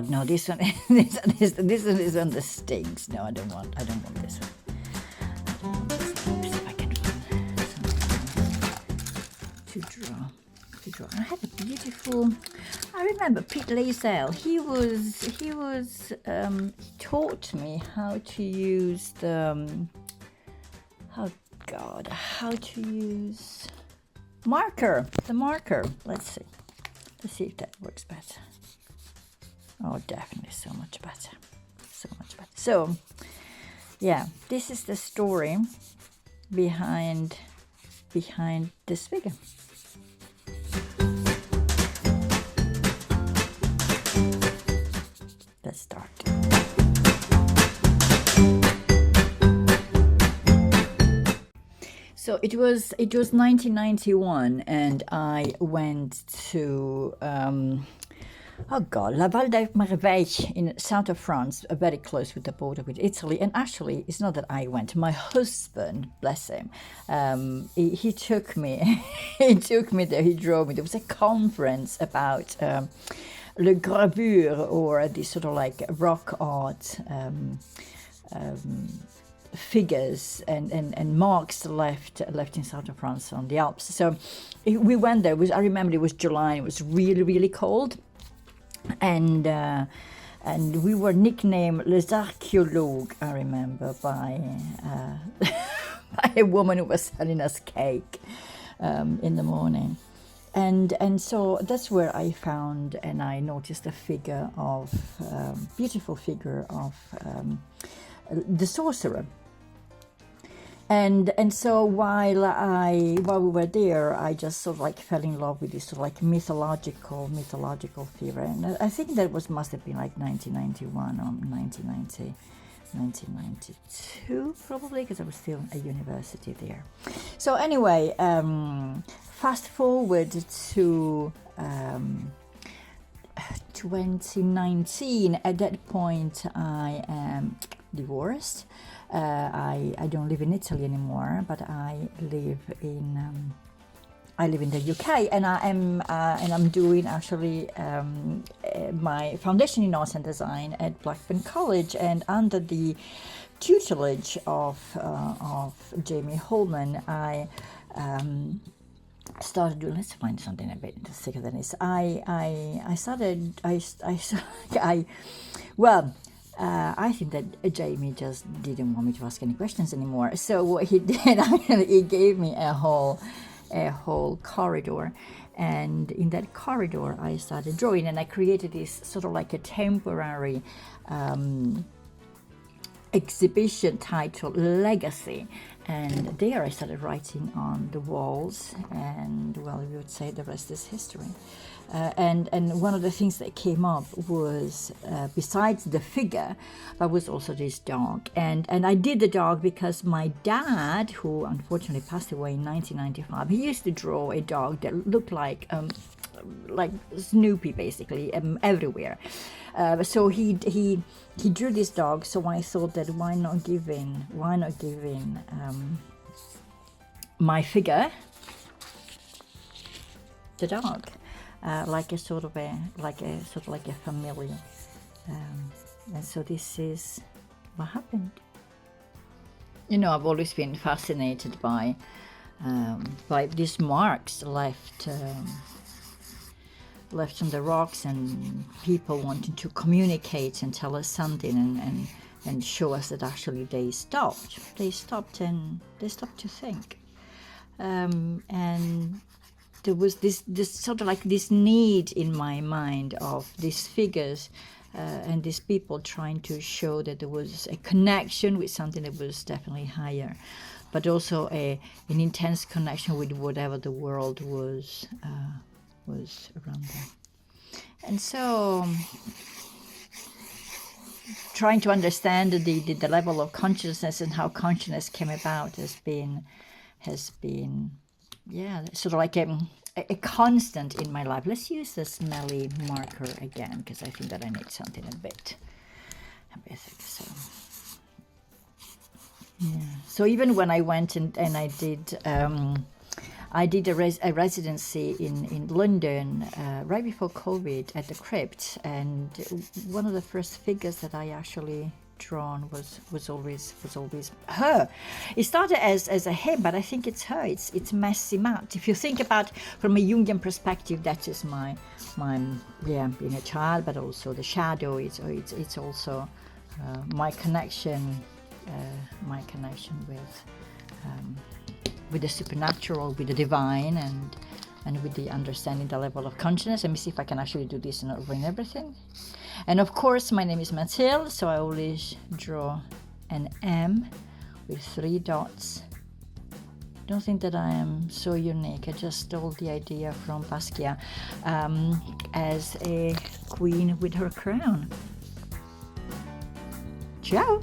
God, no! This one, this one that stinks. No, I don't want this one. Let's see if I can find something to draw. I had a beautiful. I remember Pete Layzell. He taught me how to use the. How to use marker. The marker. Let's see if that works better. Oh, definitely so much better. So, yeah, this is the story behind this figure. Let's start. So it was 1991, and I went to La Val d'Armeveille in south of France, very close with the border with Italy. And actually, it's not that I went. My husband, bless him, he took me. He took me there. He drove me. There was a conference about le gravure, or this sort of like rock art. Figures and marks left in south of France on the Alps. So we went there. I remember it was July. It was really, really cold, and we were nicknamed les archéologues. I remember by by a woman who was selling us cake in the morning, and so that's where I found and I noticed a figure of beautiful figure of the Sorcerer. And so while we were there, I just sort of like fell in love with this sort of like mythological figure, and I think that must have been like 1991 or 1992 probably, because I was still at university there. So anyway, fast forward to 2019. At that point, I am divorced. I don't live in Italy anymore, but I live in the UK, and I'm doing actually my foundation in arts and design at Blackburn College, and under the tutelage of Jamie Holman, I started doing. Let's find something a bit thicker than this. I think that Jamie just didn't want me to ask any questions anymore. So what he did, he gave me a whole corridor, and in that corridor I started drawing, and I created this sort of like a temporary exhibition titled Legacy. And there I started writing on the walls, and well, we would say the rest is history. And one of the things that came up was, besides the figure, there was also this dog. And I did the dog because my dad, who unfortunately passed away in 1995, he used to draw a dog that looked like Snoopy, basically, everywhere. So he drew this dog. So I thought that why not giving my figure the dog, like a familiar. And so this is what happened. You know, I've always been fascinated by these marks left on the rocks, and people wanting to communicate and tell us something, and show us that actually they stopped to think, and there was this sort of like this need in my mind of these figures and these people trying to show that there was a connection with something that was definitely higher, but also an intense connection with whatever the world was around them. And so trying to understand the level of consciousness and how consciousness came about has been sort of like a constant in my life. Let's use the smelly marker again, because I think that I need something a bit thick. So yeah. So even when I went and I did I did a residency in London right before COVID at the crypt, and one of the first figures that I actually drawn was always her. It started as a him, but I think it's her. It's messy Matt. If you think about from a Jungian perspective, that is my being a child, but also the shadow. It's also my connection with the supernatural, with the divine, and with the understanding the level of consciousness. Let me see if I can actually do this and not ruin everything. And of course, my name is Mathilde, so I always draw an M with 3 dots. Don't think that I am so unique. I just stole the idea from Basquiat as a queen with her crown. Ciao!